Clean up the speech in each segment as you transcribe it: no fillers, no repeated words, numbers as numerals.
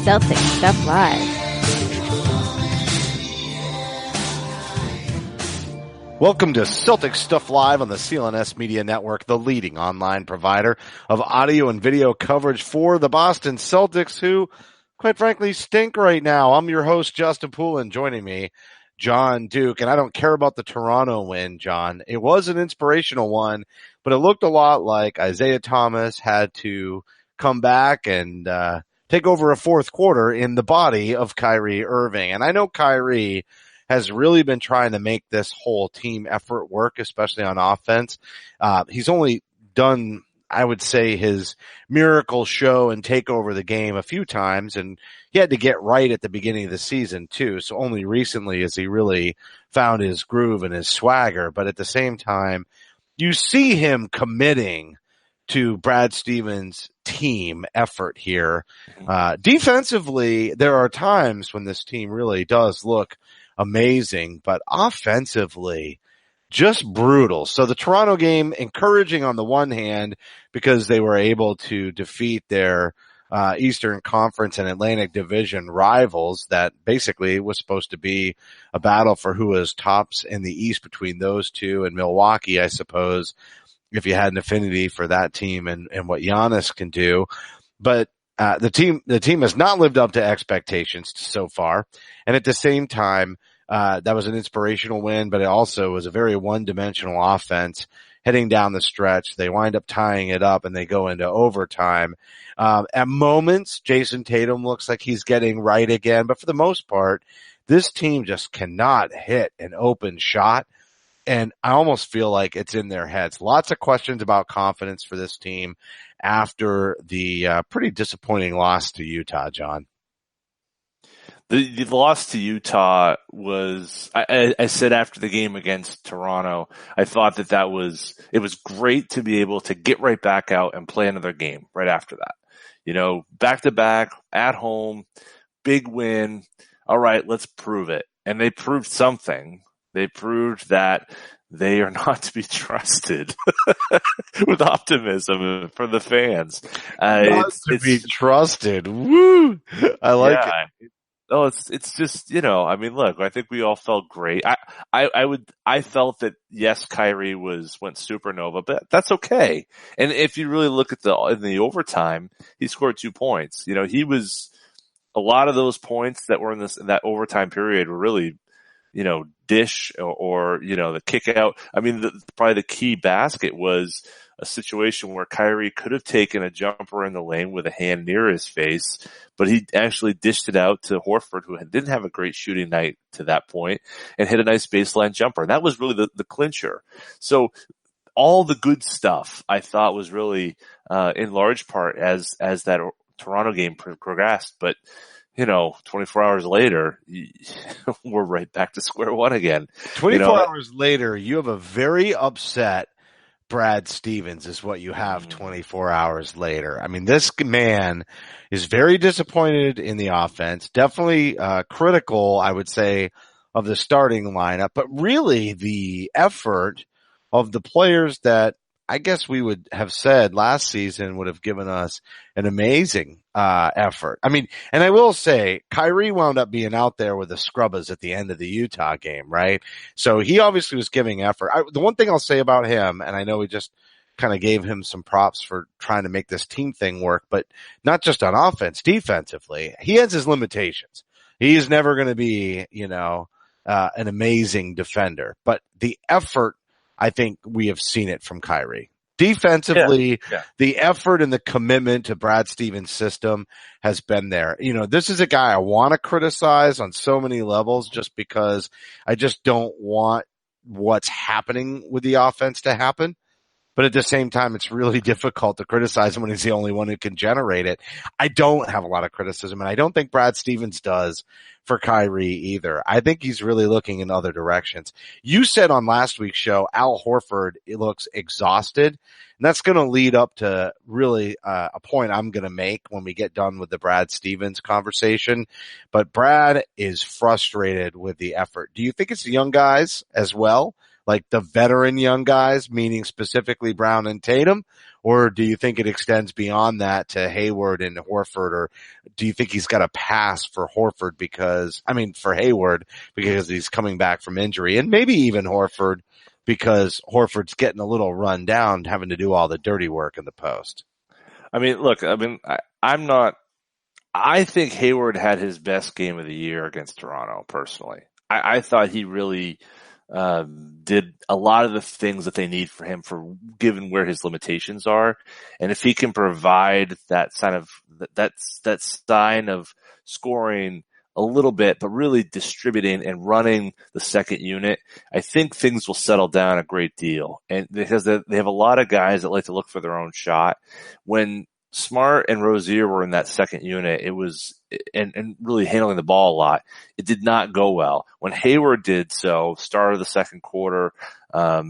Celtics Stuff Live. Welcome to Celtics Stuff Live on the CLNS Media Network, the leading online provider of audio and video coverage for the Boston Celtics, who, quite frankly, stink right now. I'm your host, Justin Poulin. Joining me, John Duke. And I don't care about the Toronto win, John. It was an inspirational one, but it looked a lot like Isaiah Thomas had to come back and take over a fourth quarter in the body of Kyrie Irving. And I know Kyrie has really been trying to make this whole team effort work, especially on offense. He's only done, I would say, his miracle show and take over the game a few times, and he had to get right at the beginning of the season too. So only recently has he really found his groove and his swagger. But at the same time, you see him committing to Brad Stevens' team effort here. Defensively, there are times when this team really does look amazing, but offensively, just brutal. So the Toronto game, encouraging on the one hand because they were able to defeat their Eastern Conference and Atlantic Division rivals. That basically was supposed to be a battle for who was tops in the East between those two and Milwaukee, I suppose, if you had an affinity for that team and what Giannis can do. But the team has not lived up to expectations so far. And at the same time, that was an inspirational win, but it also was a very one-dimensional offense heading down the stretch. They wind up tying it up and they go into overtime. At moments, Jason Tatum looks like he's getting right again, but for the most part, this team just cannot hit an open shot. And I almost feel like it's in their heads. Lots of questions about confidence for this team after the pretty disappointing loss to Utah, John. The loss to Utah was, I said after the game against Toronto, I thought that it was great to be able to get right back out and play another game right after that. You know, back to back, at home, big win. All right, let's prove it. And they proved something. They proved that they are not to be trusted with optimism for the fans. Not to be trusted. Woo! I like it. Oh, it's just, you know, I mean, look, I think we all felt great. I felt that, yes, Kyrie went supernova, but that's okay. And if you really look at in the overtime, he scored 2 points. You know, a lot of those points that were in that overtime period were really, you know, dish or, you know, the kick out. I mean, probably the key basket was a situation where Kyrie could have taken a jumper in the lane with a hand near his face, but he actually dished it out to Horford, who didn't have a great shooting night to that point, and hit a nice baseline jumper. And that was really the clincher. So all the good stuff I thought was really, in large part as that Toronto game progressed. But, you know, 24 hours later, we're right back to square one again. 24 hours later, you have a very upset Brad Stevens is what you have 24 hours later. I mean, this man is very disappointed in the offense, definitely critical, I would say, of the starting lineup, but really the effort of the players that I guess we would have said last season would have given us an amazing effort. I mean, and I will say Kyrie wound up being out there with the scrubbers at the end of the Utah game, right? So he obviously was giving effort. The one thing I'll say about him, and I know we just kind of gave him some props for trying to make this team thing work, but not just on offense, defensively, he has his limitations. He's never going to be, you know, an amazing defender, but the effort, I think we have seen it from Kyrie. Defensively, the effort and the commitment to Brad Stevens' system has been there. You know, this is a guy I want to criticize on so many levels just because I just don't want what's happening with the offense to happen. But at the same time, it's really difficult to criticize him when he's the only one who can generate it. I don't have a lot of criticism, and I don't think Brad Stevens does for Kyrie either. I think he's really looking in other directions. You said on last week's show, Al Horford looks exhausted, and that's going to lead up to really a point I'm going to make when we get done with the Brad Stevens conversation. But Brad is frustrated with the effort. Do you think it's the young guys as well? like the veteran young guys, meaning specifically Brown and Tatum? Or do you think it extends beyond that to Hayward and Horford? Or do you think he's got a pass for Horford for Hayward because he's coming back from injury, and maybe even Horford because Horford's getting a little run down, having to do all the dirty work in the post? I mean, look, I'm not, I think Hayward had his best game of the year against Toronto, personally. I thought he really did a lot of the things that they need for him, for given where his limitations are. And if he can provide that sign of scoring a little bit, but really distributing and running the second unit, I think things will settle down a great deal. And because they have a lot of guys that like to look for their own shot. When Smart and Rozier were in that second unit, it was, and really handling the ball a lot, it did not go well. When Hayward did so, start of the second quarter, a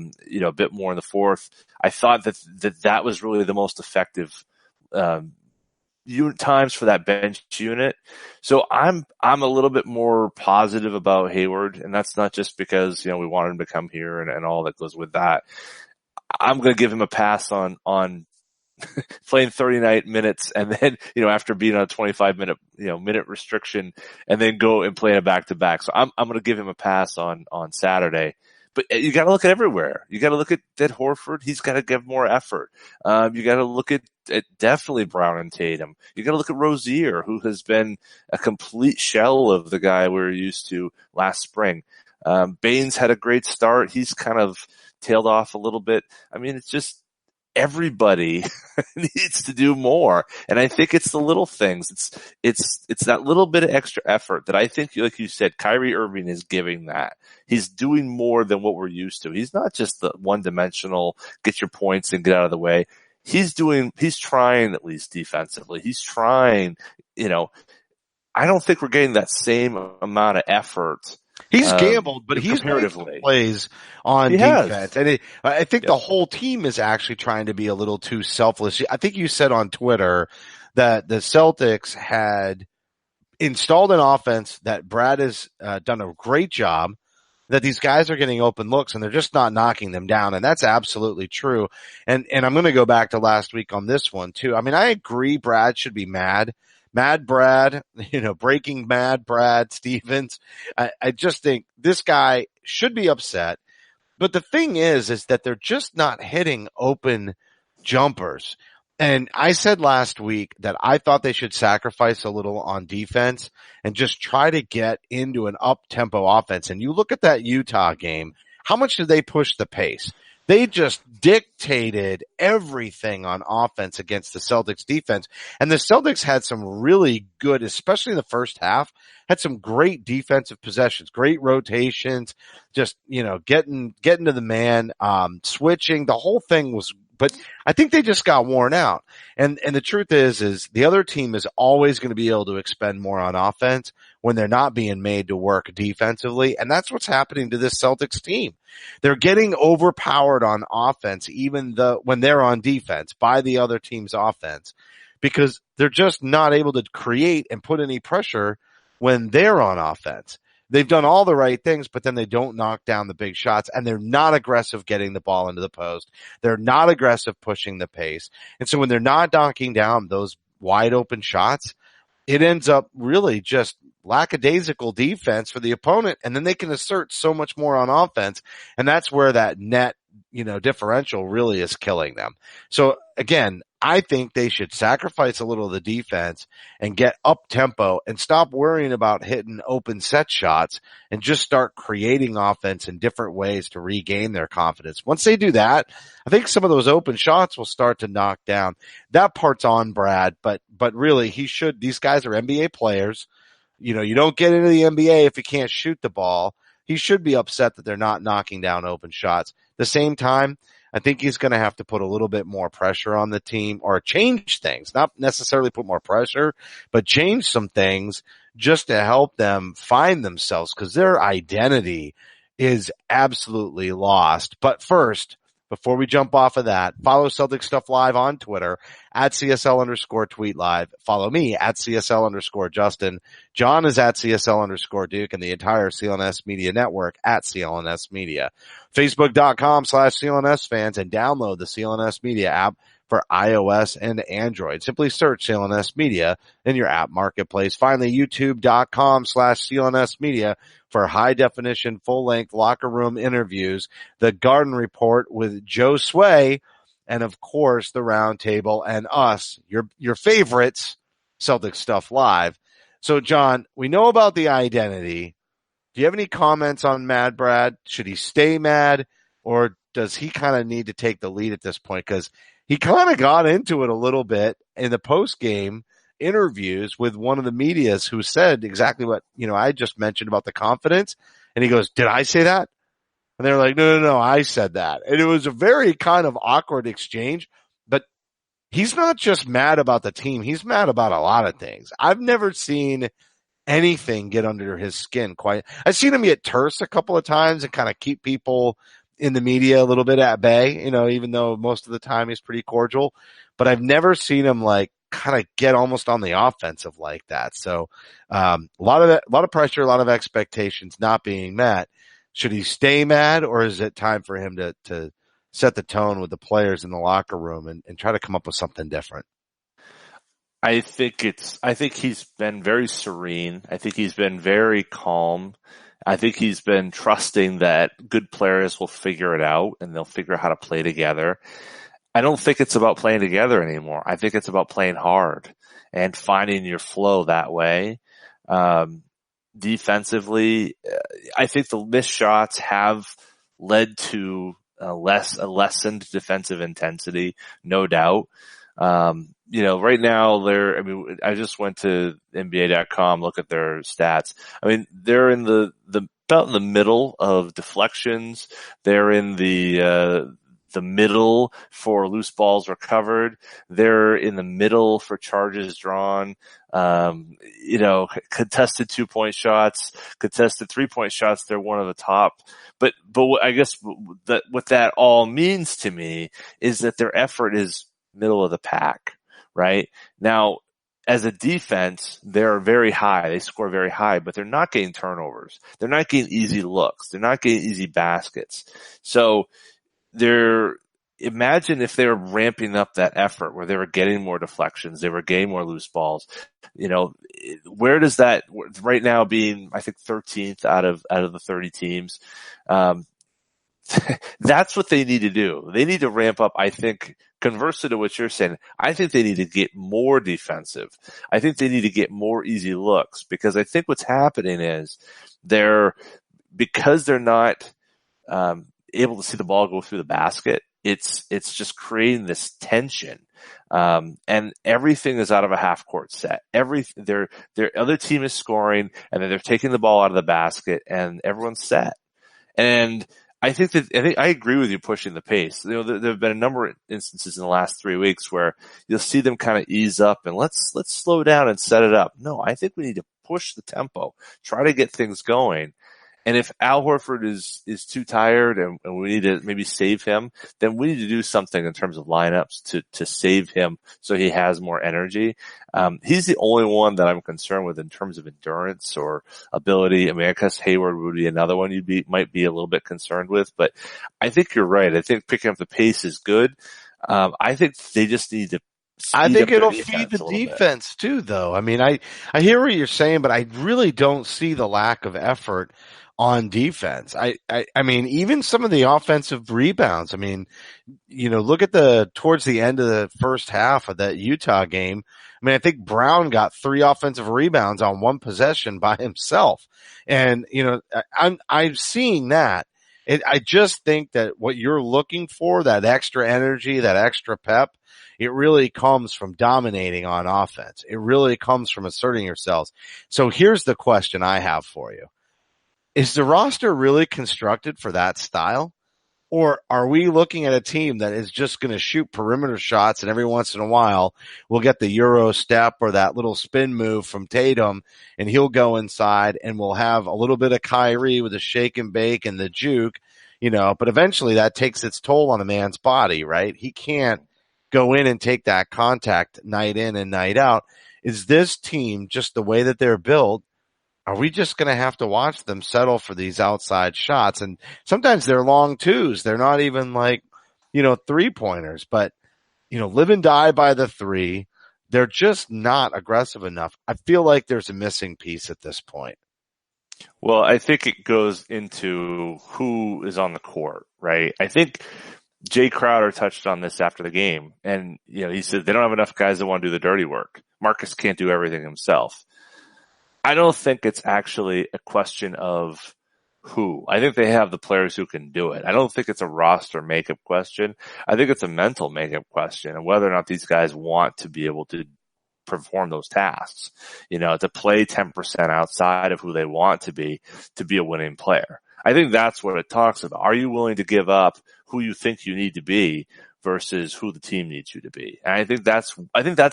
bit more in the fourth, I thought that was really the most effective, unit times for that bench unit. So I'm a little bit more positive about Hayward, and that's not just because, we wanted him to come here and all that goes with that. I'm going to give him a pass on playing 39 minutes and then, after being on a 25-minute restriction, and then go and play a back-to-back. So I'm going to give him a pass on Saturday. But you got to look at everywhere. You got to look at Horford. He's got to give more effort. You got to look at definitely Brown and Tatum. You got to look at Rozier, who has been a complete shell of the guy we were used to last spring. Baynes had a great start. He's kind of tailed off a little bit. I mean, it's just, everybody needs to do more. And I think it's the little things. It's that little bit of extra effort that I think, like you said, Kyrie Irving is giving that. He's doing more than what we're used to. He's not just the one-dimensional, get your points and get out of the way. He's trying, at least defensively. He's trying, I don't think we're getting that same amount of effort. He's gambled, but he's made some plays on defense. And I think the whole team is actually trying to be a little too selfless. I think you said on Twitter that the Celtics had installed an offense that Brad has done a great job, that these guys are getting open looks and they're just not knocking them down. And that's absolutely true. And I'm going to go back to last week on this one too. I mean, I agree Brad should be mad. Mad Brad, Breaking Mad Brad Stevens. I just think this guy should be upset. But the thing is that they're just not hitting open jumpers. And I said last week that I thought they should sacrifice a little on defense and just try to get into an up-tempo offense. And you look at that Utah game, how much did they push the pace? They just dictated everything on offense against the Celtics defense. And the Celtics had some really good, especially in the first half, had some great defensive possessions, great rotations, just, getting to the man, switching. The whole thing was, but I think they just got worn out. And the truth is the other team is always going to be able to expend more on offense when they're not being made to work defensively. And that's what's happening to this Celtics team. They're getting overpowered on offense, even when they're on defense, by the other team's offense, because they're just not able to create and put any pressure when they're on offense. They've done all the right things, but then they don't knock down the big shots, and they're not aggressive getting the ball into the post. They're not aggressive pushing the pace. And so when they're not knocking down those wide open shots, it ends up really just lackadaisical defense for the opponent, and then they can assert so much more on offense, and that's where that net, differential really is killing them. So again, I think they should sacrifice a little of the defense and get up tempo and stop worrying about hitting open set shots and just start creating offense in different ways to regain their confidence. Once they do that, I think some of those open shots will start to knock down. That part's on Brad, but really these guys are NBA players. You don't get into the NBA if you can't shoot the ball. He should be upset that they're not knocking down open shots. At the same time, I think he's going to have to put a little bit more pressure on the team, or change things, not necessarily put more pressure, but change some things just to help them find themselves, because their identity is absolutely lost. But first, before we jump off of that, follow Celtic Stuff Live on Twitter at CSL_tweet live. Follow me at CSL_Justin. John is at CSL_Duke, and the entire CLNS Media Network at CLNS Media. Facebook.com/CLNS fans, and download the CLNS Media app for iOS and Android. Simply search CLNS Media in your app marketplace. Finally, YouTube.com/CLNS Media for high definition, full length locker room interviews, the Garden Report with Joe Sway, and of course the Roundtable and us, your favorites, Celtic Stuff Live. So John, we know about the identity. Do you have any comments on Mad Brad? Should he stay mad, or does he kind of need to take the lead at this point? Because he kind of got into it a little bit in the post-game interviews with one of the medias who said exactly what, I just mentioned about the confidence. And he goes, did I say that? And they're like, no, I said that. And it was a very kind of awkward exchange, but he's not just mad about the team. He's mad about a lot of things. I've never seen anything get under his skin quite. I've seen him get terse a couple of times and kind of keep people in the media a little bit at bay, even though most of the time he's pretty cordial, but I've never seen him like kind of get almost on the offensive like that. So, a lot of pressure, a lot of expectations not being met. Should he stay mad, or is it time for him to set the tone with the players in the locker room and try to come up with something different? I think he's been very serene. I think he's been very calm. I think he's been trusting that good players will figure it out and they'll figure out how to play together. I don't think it's about playing together anymore. I think it's about playing hard and finding your flow that way. Defensively, I think the missed shots have led to a lessened defensive intensity, no doubt. Right now I just went to NBA.com, look at their stats. They're in about in the middle of deflections. They're in the middle for loose balls recovered. They're in the middle for charges drawn. Contested 2-point shots, contested 3-point shots. They're one of the top. But I guess what that all means to me is that their effort is middle of the pack, right? Now, as a defense, they're very high. They score very high, but they're not getting turnovers. They're not getting easy looks. They're not getting easy baskets. So imagine if they were ramping up that effort where they were getting more deflections, they were getting more loose balls. Where does that right now being, I think 13th out of the 30 teams, that's what they need to do. They need to ramp up. I think, conversely to what you're saying, I think they need to get more defensive. I think they need to get more easy looks, because I think what's happening is because they're not able to see the ball go through the basket, it's just creating this tension. And everything is out of a half court set. Their other team is scoring, and then they're taking the ball out of the basket, and everyone's set. And I think I agree with you pushing the pace. There have been a number of instances in the last 3 weeks where you'll see them kind of ease up and let's slow down and set it up. No, I think we need to push the tempo, try to get things going. And if Al Horford is too tired and we need to maybe save him, then we need to do something in terms of lineups to save him so he has more energy. He's the only one that I'm concerned with in terms of endurance or ability. I guess Hayward would be another one might be a little bit concerned with, but I think you're right. I think picking up the pace is good. I think they just need to I think it'll feed the defense too, though. I hear what you're saying, but I really don't see the lack of effort on defense. Even some of the offensive rebounds. Look at towards the end of the first half of that Utah game. I think Brown got 3 offensive rebounds on one possession by himself. And, I'm seeing that. I just think that what you're looking for, that extra energy, that extra pep, it really comes from dominating on offense. It really comes from asserting yourselves. So here's the question I have for you. Is the roster really constructed for that style? Or are we looking at a team that is just going to shoot perimeter shots, and every once in a while we'll get the Euro step or that little spin move from Tatum and he'll go inside, and we'll have a little bit of Kyrie with the shake and bake and the juke, but eventually that takes its toll on a man's body, right? He can't go in and take that contact night in and night out. Is this team just the way that they're built? Are we just going to have to watch them settle for these outside shots? And sometimes they're long twos. They're not even like, 3-pointers, but, live and die by the three. They're just not aggressive enough. I feel like there's a missing piece at this point. Well, I think it goes into who is on the court, right? I think Jay Crowder touched on this after the game, and he said they don't have enough guys that want to do the dirty work. Marcus can't do everything himself. I don't think it's actually a question of who. I think they have the players who can do it. I don't think it's a roster makeup question. I think it's a mental makeup question, and whether or not these guys want to be able to perform those tasks, to play 10% outside of who they want to be a winning player. I think that's what it talks about. Are you willing to give up who you think you need to be versus who the team needs you to be? And I think that's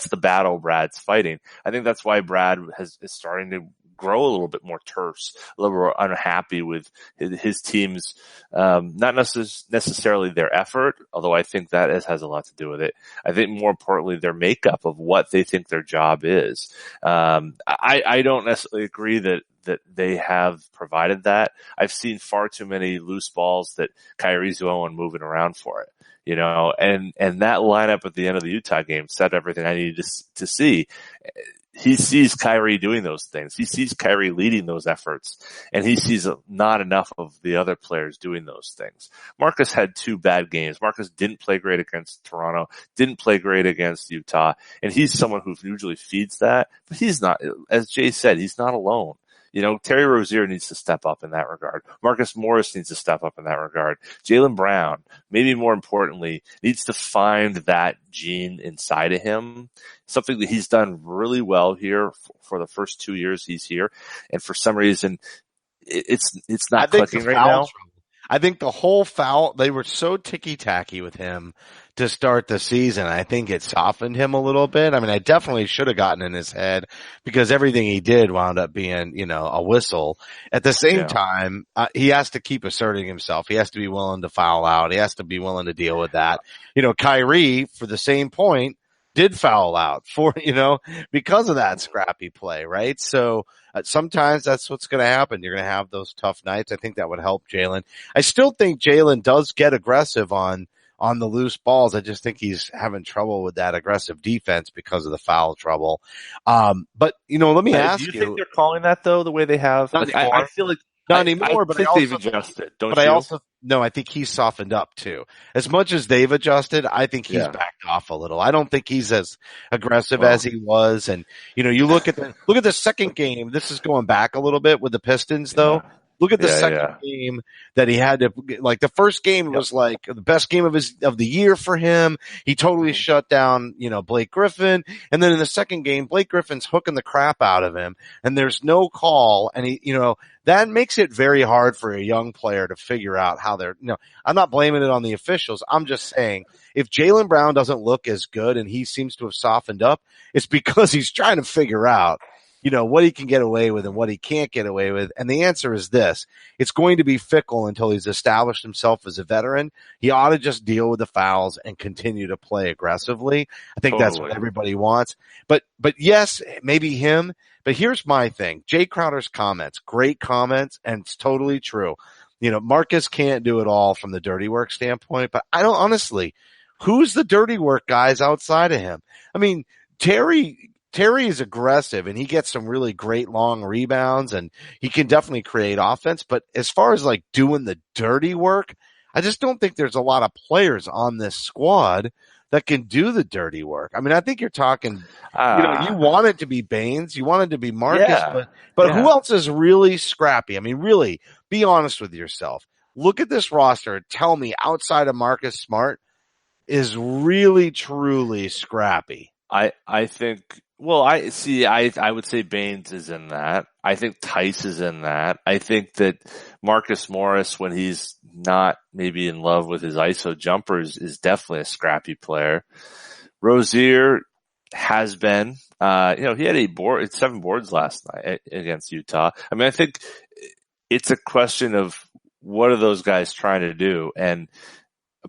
the battle Brad's fighting. I think that's why Brad is starting to grow a little bit more terse, a little more unhappy with his team's, not necessarily their effort, although I think that has a lot to do with it. I think more importantly, their makeup of what they think their job is. I don't necessarily agree that they have provided that. I've seen far too many loose balls that Kyrie's going moving around for it. And that lineup at the end of the Utah game said everything I needed to see. He sees Kyrie doing those things. He sees Kyrie leading those efforts, and he sees not enough of the other players doing those things. Marcus had 2 bad games. Marcus didn't play great against Toronto, didn't play great against Utah, and he's someone who usually feeds that, but he's not, as Jay said, he's not alone. Terry Rozier needs to step up in that regard. Marcus Morris needs to step up in that regard. Jaylen Brown, maybe more importantly, needs to find that gene inside of him, something that he's done really well here for the first 2 years he's here. And for some reason, it's not clicking right now. I think the whole foul, they were so ticky-tacky with him to start the season. I think it softened him a little bit. I mean, I definitely should have gotten in his head because everything he did wound up being, a whistle. At the same time, he has to keep asserting himself. He has to be willing to foul out. He has to be willing to deal with that. Kyrie, for the same point, did foul out because of that scrappy play, right? So sometimes that's what's going to happen. You're going to have those tough nights. I think that would help Jaylen. I still think Jaylen does get aggressive on the loose balls. I just think he's having trouble with that aggressive defense because of the foul trouble. But let me ask you. Do you think they're calling that though, the way they have? I feel like not anymore, but I think they've adjusted. I think he's softened up too. As much as they've adjusted, I think he's backed off a little. I don't think he's as aggressive as he was. And you look at the second game. This is going back a little bit with the Pistons, though. Look at the second game that he had to, like, the first game was like the best game of the year for him. He totally shut down, Blake Griffin. And then in the second game, Blake Griffin's hooking the crap out of him and there's no call. And that makes it very hard for a young player to figure out how they're, I'm not blaming it on the officials. I'm just saying if Jaylen Brown doesn't look as good and he seems to have softened up, it's because he's trying to figure out what he can get away with and what he can't get away with. And the answer is this. It's going to be fickle until he's established himself as a veteran. He ought to just deal with the fouls and continue to play aggressively. I think that's what everybody wants. But yes, maybe him. But here's my thing. Jay Crowder's comments, great comments, and it's totally true. Marcus can't do it all from the dirty work standpoint, but I don't honestly, who's the dirty work guys outside of him? I mean, Terry is aggressive and he gets some really great long rebounds and he can definitely create offense. But as far as like doing the dirty work, I just don't think there's a lot of players on this squad that can do the dirty work. I mean, I think you're talking, you want it to be Baynes, you want it to be Marcus, but who else is really scrappy? I mean, really be honest with yourself. Look at this roster. Tell me outside of Marcus Smart is really, truly scrappy. I think, I would say Baynes is in that. I think Tice is in that. I think that Marcus Morris, when he's not maybe in love with his ISO jumpers, is definitely a scrappy player. Rozier has been, he had 7 boards last night against Utah. I mean, I think it's a question of what are those guys trying to do? And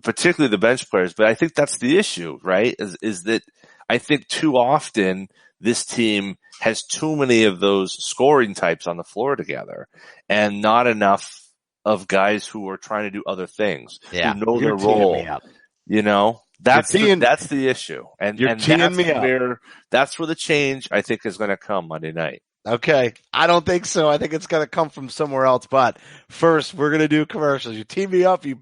particularly the bench players. But I think that's the issue, right? Is that I think too often this team has too many of those scoring types on the floor together and not enough of guys who are trying to do other things, who know their role. You know, that's the issue. And that's where the change I think is going to come Monday night. Okay. I don't think so. I think it's going to come from somewhere else. But first, we're going to do commercials. You team me up. You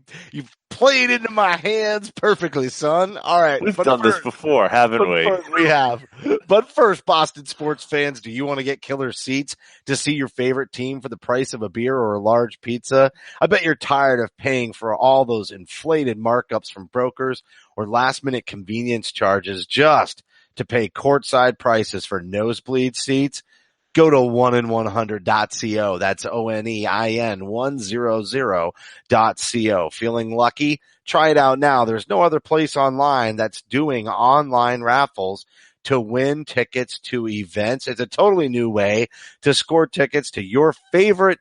played into my hands perfectly, son. All right. We've done this before, haven't we? We have. But first, Boston sports fans, do you want to get killer seats to see your favorite team for the price of a beer or a large pizza? I bet you're tired of paying for all those inflated markups from brokers or last-minute convenience charges just to pay courtside prices for nosebleed seats. Go to onein100.co. That's ONEIN100.co. Feeling lucky? Try it out now. There's no other place online that's doing online raffles to win tickets to events. It's a totally new way to score tickets to your favorite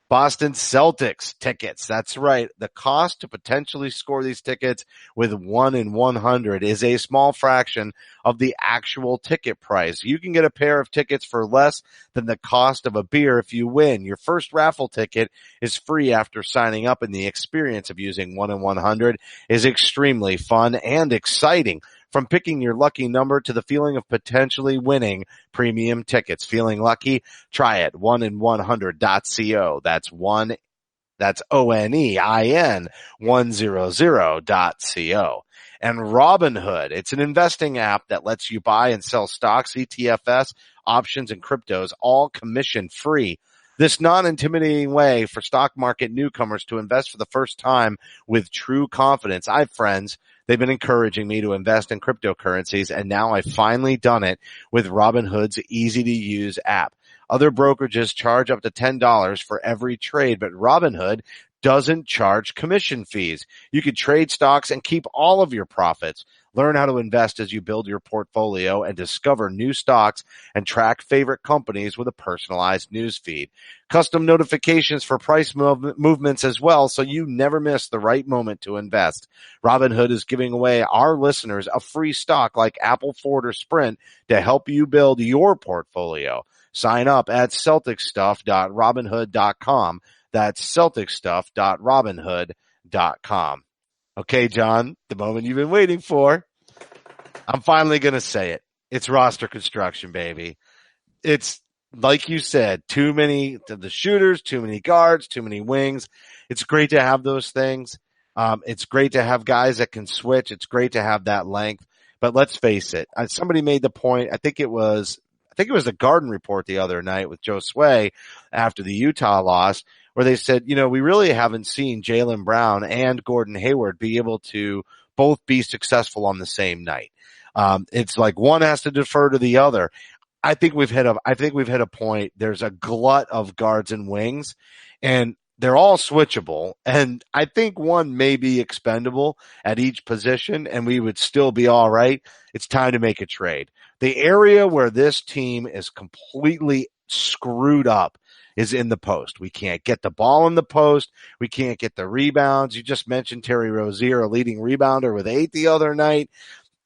Boston Celtics tickets. That's right. The cost to potentially score these tickets with 1-in-100 is a small fraction of the actual ticket price. You can get a pair of tickets for less than the cost of a beer if you win. Your first raffle ticket is free after signing up, and the experience of using 1-in-100 is extremely fun and exciting. From picking your lucky number to the feeling of potentially winning premium tickets. Feeling lucky? Try it. onein100.co. That's ONEIN100.co. And Robinhood. It's an investing app that lets you buy and sell stocks, ETFs, options, and cryptos, all commission free. This non-intimidating way for stock market newcomers to invest for the first time with true confidence. I have friends. They've been encouraging me to invest in cryptocurrencies, and now I've finally done it with Robinhood's easy-to-use app. Other brokerages charge up to $10 for every trade, but Robinhood doesn't charge commission fees. You can trade stocks and keep all of your profits. Learn how to invest as you build your portfolio and discover new stocks and track favorite companies with a personalized news feed. Custom notifications for price movements as well, so you never miss the right moment to invest. Robinhood is giving away our listeners a free stock like Apple, Ford, or Sprint to help you build your portfolio. Sign up at celticstuff.robinhood.com. That's celticstuff.robinhood.com. Okay, John, the moment you've been waiting for. I'm finally going to say it. It's roster construction, baby. It's, like you said, too many of the shooters, too many guards, too many wings. It's great to have those things. It's great to have guys that can switch. It's great to have that length. But let's face it. Somebody made the point. I think it was the Garden Report the other night with Joe Sway after the Utah loss, where they said, we really haven't seen Jaylen Brown and Gordon Hayward be able to both be successful on the same night. It's like one has to defer to the other. I think we've hit a point. There's a glut of guards and wings, and they're all switchable. And I think one may be expendable at each position, and we would still be all right. It's time to make a trade. The area where this team is completely screwed up is in the post. We can't get the ball in the post. We can't get the rebounds. You just mentioned Terry Rozier, a leading rebounder with 8 the other night.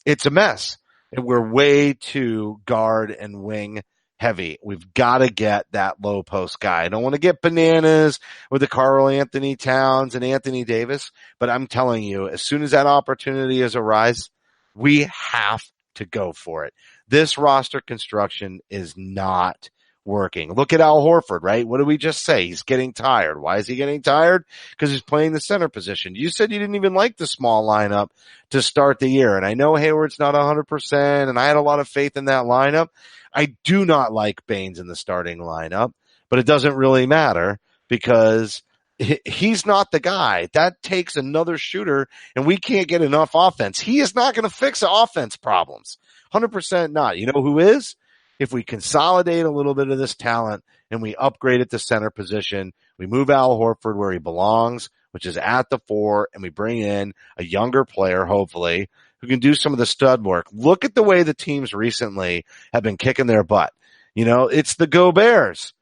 It's a mess. And we're way too guard and wing heavy. We've got to get that low post guy. I don't want to get bananas with the Karl Anthony Towns and Anthony Davis, but I'm telling you, as soon as that opportunity is arise, we have to go for it. This roster construction is not working. Look at Al Horford, right? What did we just say? He's getting tired. Why is he getting tired? Because he's playing the center position. You said you didn't even like the small lineup to start the year. And I know Hayward's not 100%, and I had a lot of faith in that lineup. I do not like Baynes in the starting lineup, but it doesn't really matter because he's not the guy. That takes another shooter, and we can't get enough offense. He is not going to fix the offense problems. 100% not. You know who is? If we consolidate a little bit of this talent and we upgrade at the center position, we move Al Horford where he belongs, which is at the 4, and we bring in a younger player, hopefully, who can do some of the stud work. Look at the way the teams recently have been kicking their butt. It's the Go Bears,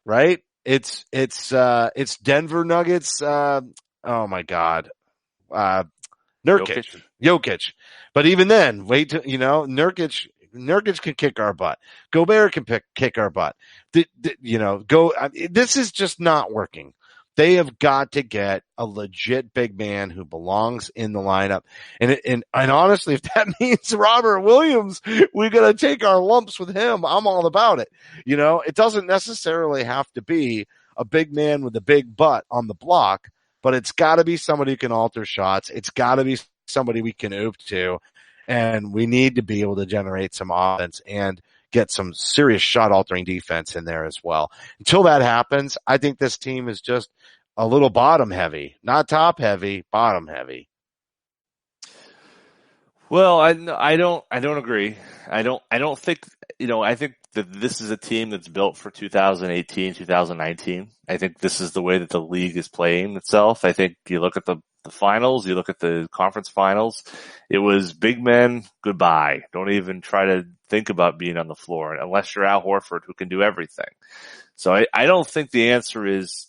right? It's Denver Nuggets. Oh my God. Jokic. But even then, wait till, Nurkic can kick our butt. Gobert can kick our butt. This is just not working. They have got to get a legit big man who belongs in the lineup. And honestly, if that means Robert Williams, we got to take our lumps with him. I'm all about it. It doesn't necessarily have to be a big man with a big butt on the block, but it's got to be somebody who can alter shots. It's got to be somebody we can oop to. And we need to be able to generate some offense and get some serious shot altering defense in there as well. Until that happens, I think this team is just a little bottom heavy, not top heavy, bottom heavy. Well, I don't agree. I don't think, I think that this is a team that's built for 2018, 2019. I think this is the way that the league is playing itself. I think you look at the finals, you look at the conference finals, it was big men, goodbye. Don't even try to think about being on the floor unless you're Al Horford, who can do everything. So I don't think the answer is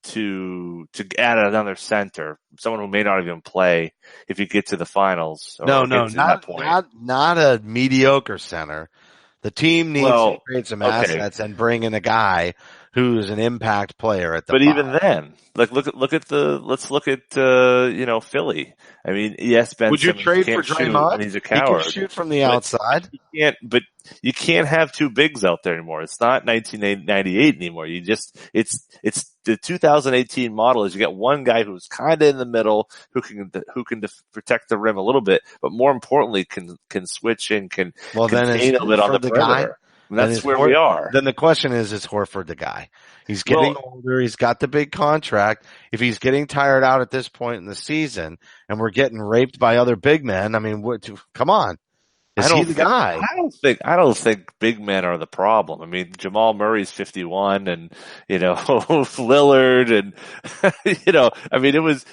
to add another center, someone who may not even play if you get to the finals. Not a mediocre center. The team needs to create some assets and bring in a guy who's an impact player at the But five. Even then, let's look at Philly. I mean, yes, Ben would you Simmons trade can't for Draymond? and he's a coward. He can shoot from the outside. You can't have two bigs out there anymore. It's not 1998 anymore. It's the 2018 model is you get one guy who's kind of in the middle who can protect the rim a little bit, but more importantly can switch and can contain a bit on the perimeter. And that's where we are. Then the question is Horford the guy? He's getting older. He's got the big contract. If he's getting tired out at this point in the season and we're getting raped by other big men, I mean, come on. Is he the guy? I don't think big men are the problem. I mean, Jamal Murray's 51 and, Lillard and, I mean, it was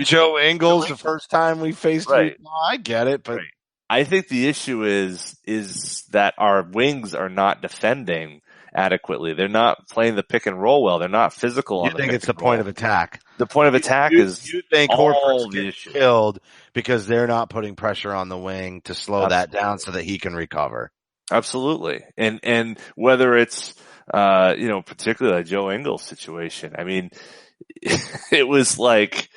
Joe Ingles, the first time we faced him. No, I get it, but. Right. I think the issue is that our wings are not defending adequately. They're not playing the pick and roll well. They're not physical. You think it's the point of attack? The point of attack is you think Horford's getting killed because they're not putting pressure on the wing to slow that down so that he can recover. Absolutely. And whether it's, particularly a Joe Ingles situation, I mean, it was like,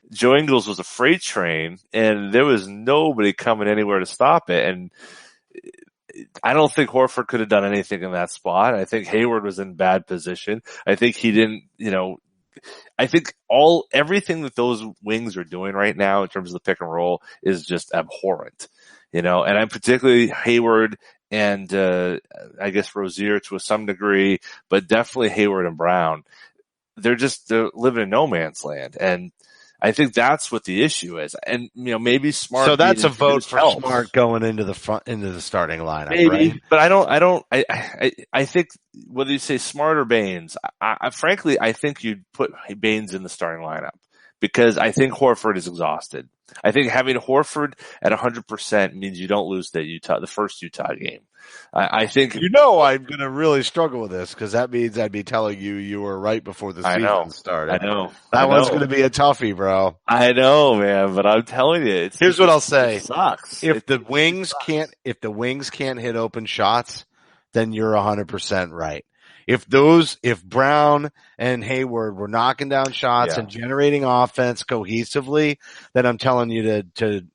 Joe Ingles was a freight train and there was nobody coming anywhere to stop it. And I don't think Horford could have done anything in that spot. I think Hayward was in bad position. I think he didn't, I think everything that those wings are doing right now in terms of the pick and roll is just abhorrent, and I'm particularly Hayward and, I guess Rozier to some degree, but definitely Hayward and Brown. They're living in no man's land. And I think that's what the issue is. And, maybe Smart. So that's a vote for Smart going into the starting lineup, maybe, right? But I think whether you say Smart or Baynes, frankly, I think you'd put Baynes in the starting lineup because I think Horford is exhausted. I think having Horford at 100% means you don't lose the first Utah game. I think I'm going to really struggle with this because that means I'd be telling you were right before the season started. I know that one's going to be a toughie, bro. I know, man, but I'm telling you, here's what I'll say: it sucks. If the wings can't hit open shots, then you're 100% right. If Brown and Hayward were knocking down shots and generating offense cohesively, then I'm telling you to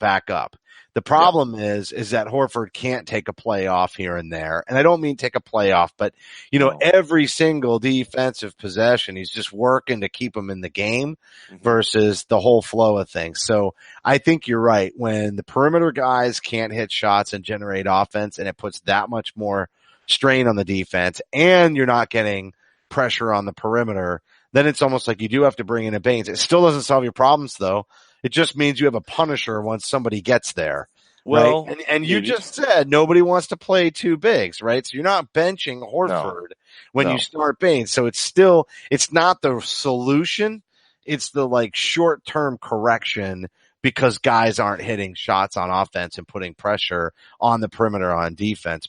back up. The problem is that Horford can't take a play off here and there. And I don't mean take a play off, but every single defensive possession, he's just working to keep him in the game versus the whole flow of things. So I think you're right. When the perimeter guys can't hit shots and generate offense and it puts that much more strain on the defense and you're not getting pressure on the perimeter, then it's almost like you do have to bring in a Baynes. It still doesn't solve your problems though. It just means you have a punisher once somebody gets there. Well, right? And you just said nobody wants to play two bigs, right? So you're not benching Horford when you start Baynes. So it's not the solution. It's the short-term correction because guys aren't hitting shots on offense and putting pressure on the perimeter on defense.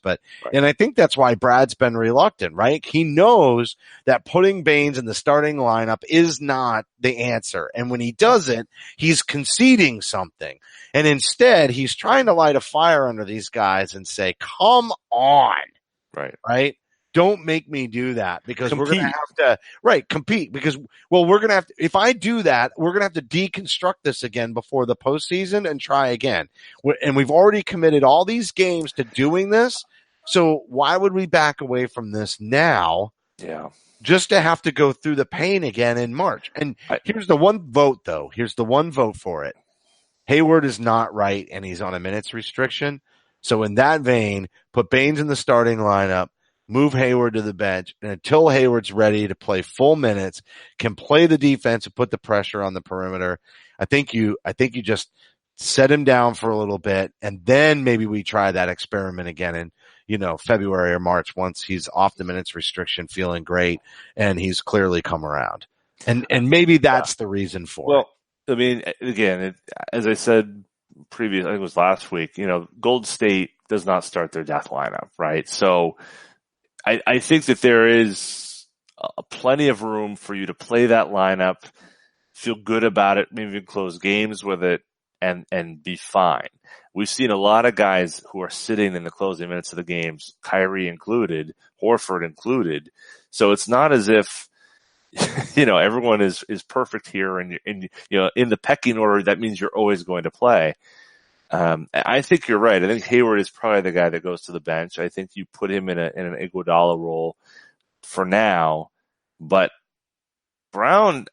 And I think that's why Brad's been reluctant, right? He knows that putting Baynes in the starting lineup is not the answer. And when he does it, he's conceding something. And instead, he's trying to light a fire under these guys and say, come on. Right? Don't make me do that because we're going to have to, compete because, we're going to have to, if I do that, we're going to have to deconstruct this again before the postseason and try again. And we've already committed all these games to doing this. So why would we back away from this now? Yeah. Just to have to go through the pain again in March. And here's the one vote though. Here's the one vote for it. Hayward is not right and he's on a minutes restriction. So in that vein, put Baynes in the starting lineup. Move Hayward to the bench, and until Hayward's ready to play full minutes, can play the defense and put the pressure on the perimeter. I think you just set him down for a little bit, and then maybe we try that experiment again in, February or March once he's off the minutes restriction, feeling great, and he's clearly come around. And maybe that's the reason for it. Well, I mean, again, as I said previous, I think it was last week, Golden State does not start their death lineup, right? So, I think that there is plenty of room for you to play that lineup, feel good about it, maybe even close games with it, and be fine. We've seen a lot of guys who are sitting in the closing minutes of the games, Kyrie included, Horford included. So it's not as if, everyone is perfect here and in the pecking order, that means you're always going to play. I think you're right. I think Hayward is probably the guy that goes to the bench. I think you put him in an Iguodala role for now, but Brown,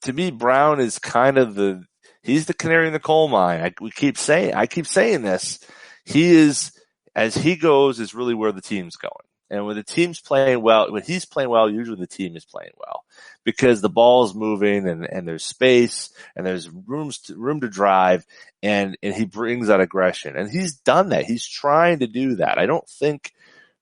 to me, Brown is kind of he's the canary in the coal mine. I keep saying this. He is, as he goes, is really where the team's going. And when the team's playing well, when he's playing well, usually the team is playing well because the ball is moving and there's space and there's room to drive and he brings that aggression. And he's done that. He's trying to do that. I don't think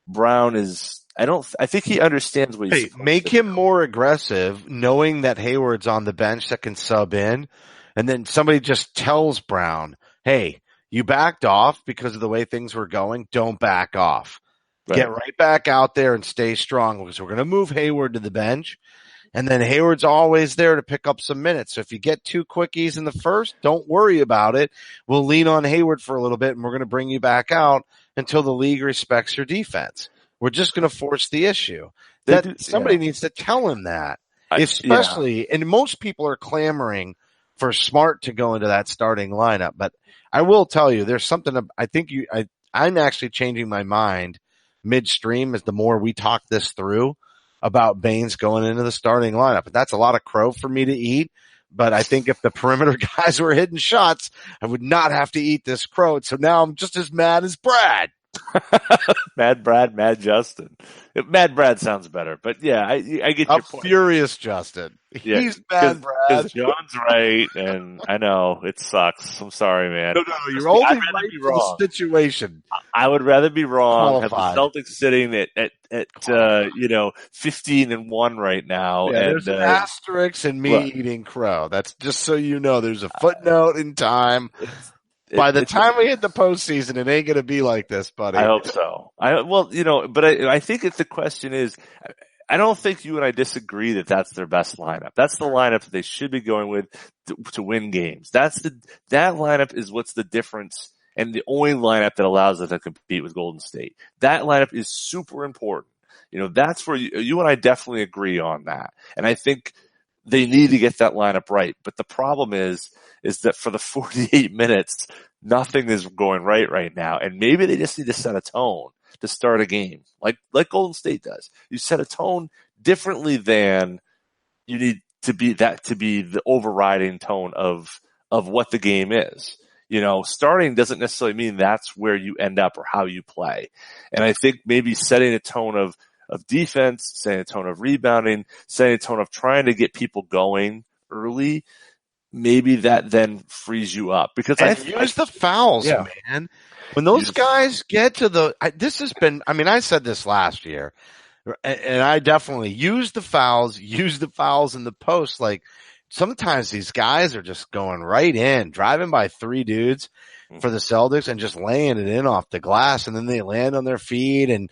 Brown is, I think he understands what he's supposed make to him do. more aggressive knowing that Hayward's on the bench that can sub in. And then somebody just tells Brown, hey, you backed off because of the way things were going. Don't back off. Right. Get right back out there and stay strong because we're going to move Hayward to the bench. And then Hayward's always there to pick up some minutes. So if you get 2 quickies in the first, don't worry about it. We'll lean on Hayward for a little bit and we're going to bring you back out until the league respects your defense. We're just going to force the issue. Somebody needs to tell him that. And most people are clamoring for Smart to go into that starting lineup. But I will tell you, there's something I'm actually changing my mind midstream as the more we talk this through about Baynes going into the starting lineup. And that's a lot of crow for me to eat. But I think if the perimeter guys were hitting shots, I would not have to eat this crow. So now I'm just as mad as Brad. Mad Brad, Mad Justin. Mad Brad sounds better, but yeah, I get your point. Furious Justin. Yeah, he's Mad Brad. John's right, and I know it sucks. I'm sorry, man. No, you're only right for the situation. I would rather be wrong. Qualified. Have the Celtics sitting at 15-1 right now. Yeah, and there's an asterisk and me eating crow. That's just so you know. There's a footnote in time. By the time we hit the postseason, it ain't going to be like this, buddy. I hope so. But I think the question is, I don't think you and I disagree that that's their best lineup. That's the lineup that they should be going with to win games. That lineup is what's the difference and the only lineup that allows them to compete with Golden State. That lineup is super important. That's where you and I definitely agree on that. And I think they need to get that lineup right. But the problem is that for the 48 minutes, nothing is going right now. And maybe they just need to set a tone to start a game, like Golden State does. You set a tone differently than you need to be the overriding tone of what the game is. Starting doesn't necessarily mean that's where you end up or how you play. And I think maybe setting a tone of defense, setting a tone of rebounding, setting a tone of trying to get people going early, maybe that then frees you up because use the fouls, man. When those guys get to I said this last year and I definitely use the fouls in the post. Like sometimes these guys are just going right in, driving by three dudes for the Celtics and just laying it in off the glass. And then they land on their feet and,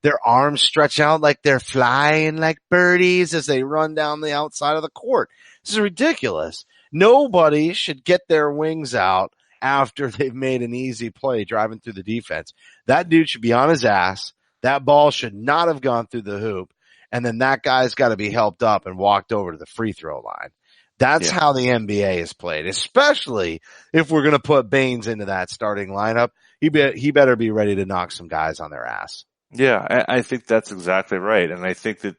their arms stretch out like they're flying like birdies as they run down the outside of the court. This is ridiculous. Nobody should get their wings out after they've made an easy play driving through the defense. That dude should be on his ass. That ball should not have gone through the hoop. And then that guy's got to be helped up and walked over to the free throw line. That's how the NBA is played, especially if we're going to put Baynes into that starting lineup. He better be ready to knock some guys on their ass. Yeah, I think that's exactly right. And I think that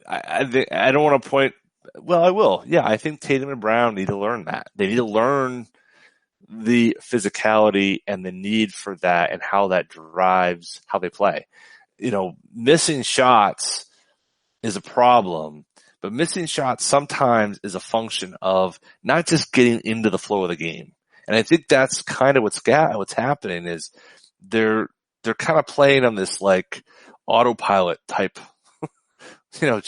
I don't want to point, well, I will. Yeah, I think Tatum and Brown need to learn that. They need to learn the physicality and the need for that and how that drives how they play. Missing shots is a problem, but missing shots sometimes is a function of not just getting into the flow of the game. And I think that's kind of what's happening is they're kind of playing on this like autopilot type, Well,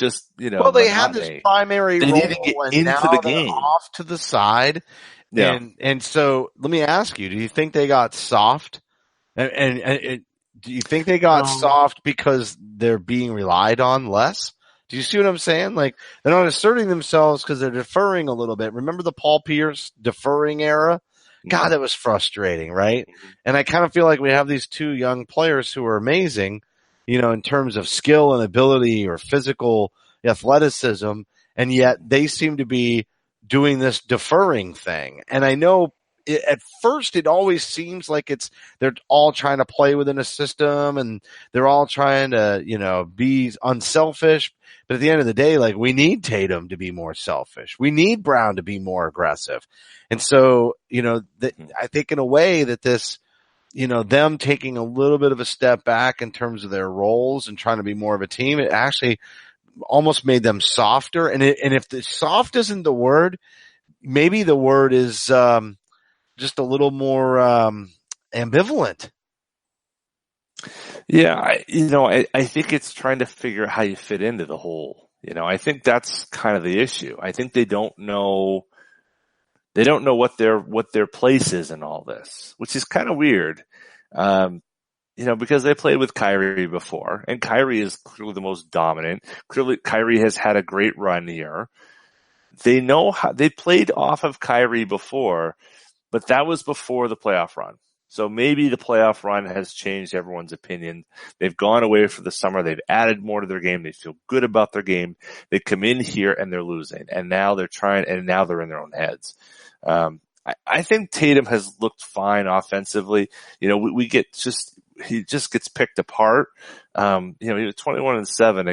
they have this primary role need to get and into now the they're game off to the side. Yeah. And so let me ask you, do you think they got soft? And do you think they got soft because they're being relied on less? Do you see what I'm saying? Like, they're not asserting themselves because they're deferring a little bit. Remember the Paul Pierce deferring era? God, that was frustrating, right? And I kind of feel like we have these two young players who are amazing, in terms of skill and ability or physical athleticism, and yet they seem to be doing this deferring thing. And I know at first it always seems like they're all trying to play within a system and they're all trying to, be unselfish. But at the end of the day, like, we need Tatum to be more selfish. We need Brown to be more aggressive. And so, I think in a way that this, them taking a little bit of a step back in terms of their roles and trying to be more of a team, it actually almost made them softer. And if the soft isn't the word, maybe the word is, just a little more, ambivalent. Yeah, I think it's trying to figure out how you fit into the whole. I think that's kind of the issue. I think they don't know what their place is in all this, which is kind of weird. Because they played with Kyrie before, and Kyrie is clearly the most dominant. Clearly, Kyrie has had a great run here. They know how they played off of Kyrie before, but that was before the playoff run. So maybe the playoff run has changed everyone's opinion. They've gone away for the summer. They've added more to their game. They feel good about their game. They come in here and they're losing. And now they're now they're in their own heads. I think Tatum has looked fine offensively. He just gets picked apart. He was 21-7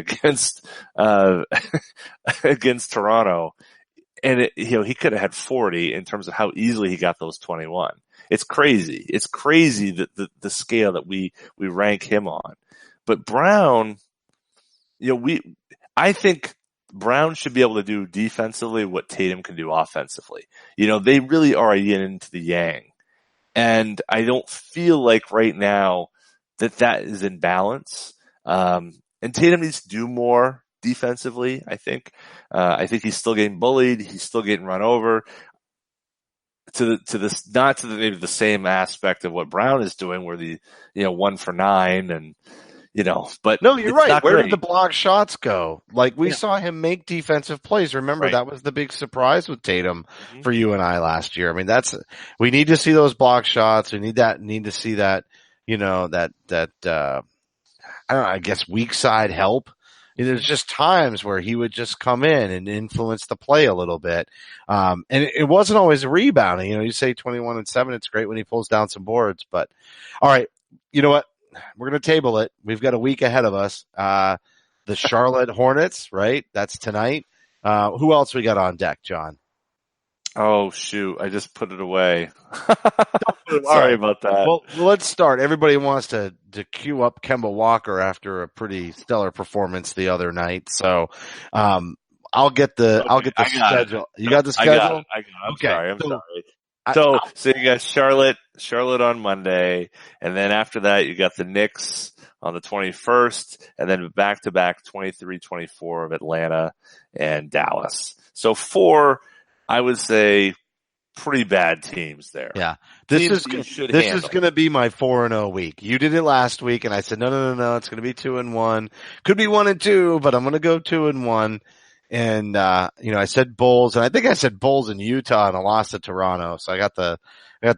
against Toronto. And he could have had 40 in terms of how easily he got those 21. It's crazy. It's crazy that the scale that we rank him on. But Brown, I think Brown should be able to do defensively what Tatum can do offensively. They really are a yin to the yang. And I don't feel like right now that is in balance. And Tatum needs to do more defensively, I think. I think he's still getting bullied. He's still getting run over. Not to maybe the same aspect of what Brown is doing, where 1 for 9 and, but no, you're right. Where great. did the block shots go? Like, we saw him make defensive plays. Remember, that was the big surprise with Tatum for you and I last year. I mean, we need to see those block shots. We need to see that, I don't know, I guess weak side help. There's just times where he would just come in and influence the play a little bit. And it wasn't always rebounding. You say 21-7, it's great when he pulls down some boards, but all right. You know what? We're going to table it. We've got a week ahead of us. The Charlotte Hornets, right? That's tonight. Who else we got on deck, John? Oh, shoot. I just put it away. Sorry about that. Well, let's start. Everybody wants to queue up Kemba Walker after a pretty stellar performance the other night. So, I'll get the schedule. You got the schedule? I got it. I'm sorry. So you got Charlotte on Monday, and then after that you got the Knicks on the 21st, and then back-to-back 23-24 of Atlanta and Dallas. So 4, I would say, pretty bad teams there. Yeah. This Teams is going to be my 4-0 week. You did it last week and I said, no. It's going to be 2-1. Could be 1-2, but I'm going to go 2-1. And, I said Bulls and I think I said Bulls in Utah and I lost to Toronto. So I got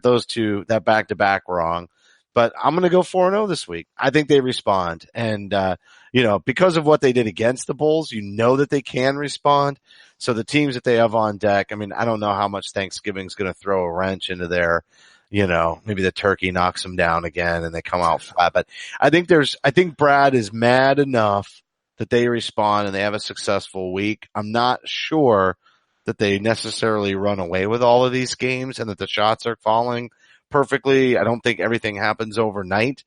those two, that back to back wrong, but I'm going to go 4-0 this week. I think they respond. And, because of what they did against the Bulls, that they can respond. So the teams that they have on deck, I mean, I don't know how much Thanksgiving's going to throw a wrench into their, maybe the turkey knocks them down again and they come out flat. But I think Brad is mad enough that they respond and they have a successful week. I'm not sure that they necessarily run away with all of these games and that the shots are falling perfectly. I don't think everything happens overnight,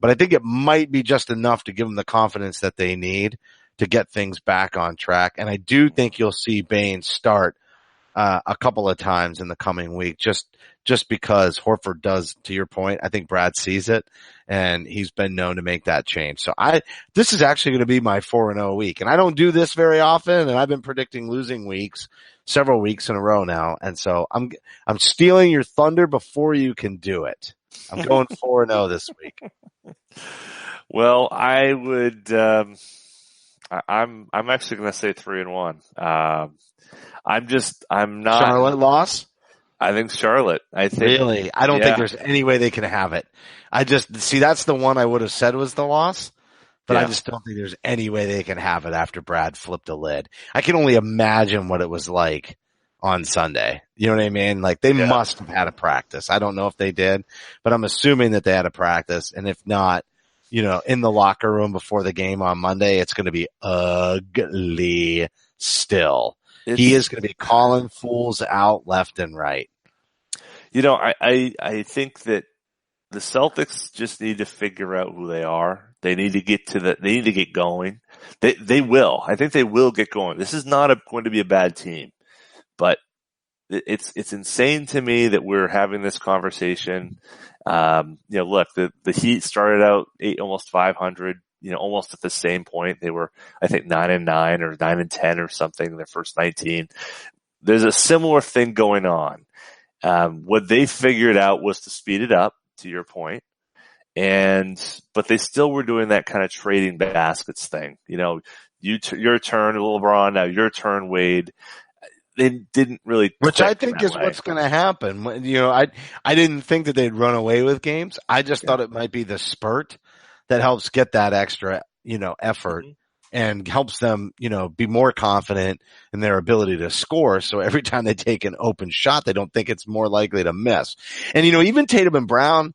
but I think it might be just enough to give them the confidence that they need to get things back on track. And I do think you'll see Baynes start a couple of times in the coming week, just because Horford does, to your point. I think Brad sees it and he's been known to make that change. So this is actually going to be my 4-0 week, and I don't do this very often. And I've been predicting losing weeks several weeks in a row now. And so I'm stealing your thunder before you can do it. I'm going 4-0 this week. Well, I would, I'm actually going to say 3-1. I'm not. Charlotte loss? I think Charlotte. Really? I don't think there's any way they can have it. That's the one I would have said was the loss, but I just don't think there's any way they can have it after Brad flipped a lid. I can only imagine what it was like on Sunday. You know what I mean? Like they must have had a practice. I don't know if they did, but I'm assuming that they had a practice. And if not, in the locker room before the game on Monday, it's going to be ugly still. He is going to be calling fools out left and right. I think that the Celtics just need to figure out who they are. They need to get going. They will. I think they will get going. This is not going to be a bad team, but it's insane to me that we're having this conversation. Look, the Heat started out almost 500, almost at the same point. They were, I think, 9-9 or 9-10 or something in their first 19. There's a similar thing going on. What they figured out was to speed it up, to your point. But they still were doing that kind of trading baskets thing. Your turn, LeBron, now your turn, Wade. They didn't really, which I think is what's going to happen. I didn't think that they'd run away with games. I just thought it might be the spurt that helps get that extra, effort and helps them, be more confident in their ability to score. So every time they take an open shot, they don't think it's more likely to miss. And, even Tatum and Brown,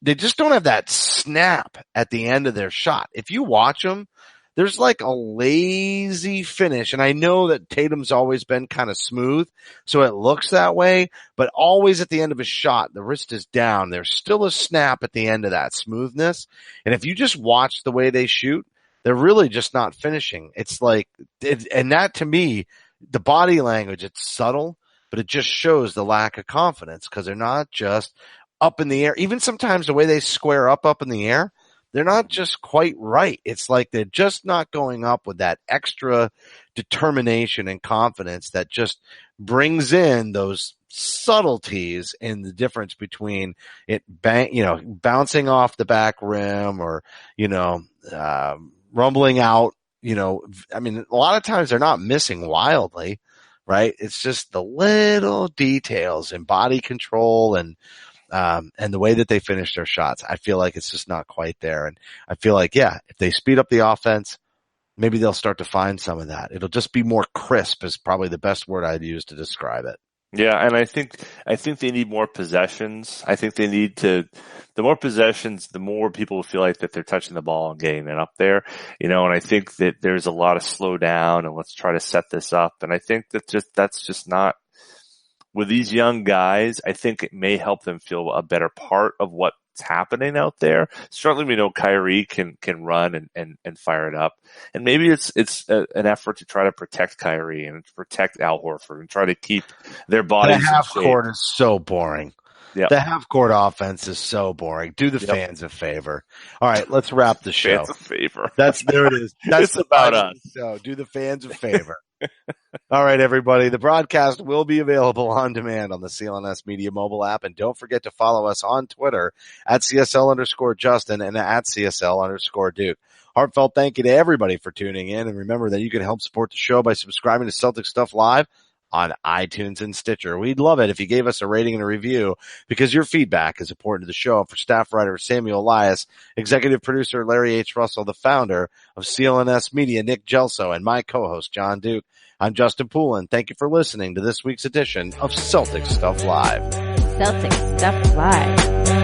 they just don't have that snap at the end of their shot. If you watch them, there's like a lazy finish. And I know that Tatum's always been kind of smooth, so it looks that way, but always at the end of a shot, the wrist is down. There's still a snap at the end of that smoothness. And if you just watch the way they shoot, they're really just not finishing. It's like, and that to me, the body language, it's subtle, but it just shows the lack of confidence because they're not just up in the air. Even sometimes the way they square up in the air, they're not just quite right. It's like they're just not going up with that extra determination and confidence that just brings in those subtleties in the difference between it bouncing off the back rim or, rumbling out, I mean, a lot of times they're not missing wildly, right? It's just the little details and body control and the way that they finish their shots. I feel like it's just not quite there. And I feel like, if they speed up the offense, maybe they'll start to find some of that. It'll just be more crisp is probably the best word I'd use to describe it. Yeah, and I think they need more possessions. I think they need the more possessions, the more people will feel like that they're touching the ball and getting it up there, and I think that there's a lot of slow down and let's try to set this up. And I think that's just not, with these young guys, I think it may help them feel a better part of what's happening out there. Certainly we know Kyrie can run and fire it up. And maybe it's an effort to try to protect Kyrie and to protect Al Horford and try to keep their bodies. The half court is so boring. Yep. The half court offense is so boring. Do the fans a favor. All right, let's wrap the show. Fans a favor. There it is. That's it's about us. So do the fans a favor. All right, everybody. The broadcast will be available on demand on the CLNS Media mobile app. And don't forget to follow us on Twitter at CSL_Justin and at CSL_Duke. Heartfelt thank you to everybody for tuning in. And remember that you can help support the show by subscribing to Celtic Stuff Live on iTunes and Stitcher. We'd love it if you gave us a rating and a review because your feedback is important to the show. For staff writer Samuel Elias, executive producer Larry H. Russell, the founder of CLNS Media, Nick Gelso, and my co-host John Duke, I'm Justin Poulin. Thank you for listening to this week's edition of Celtic Stuff Live. Celtic Stuff Live.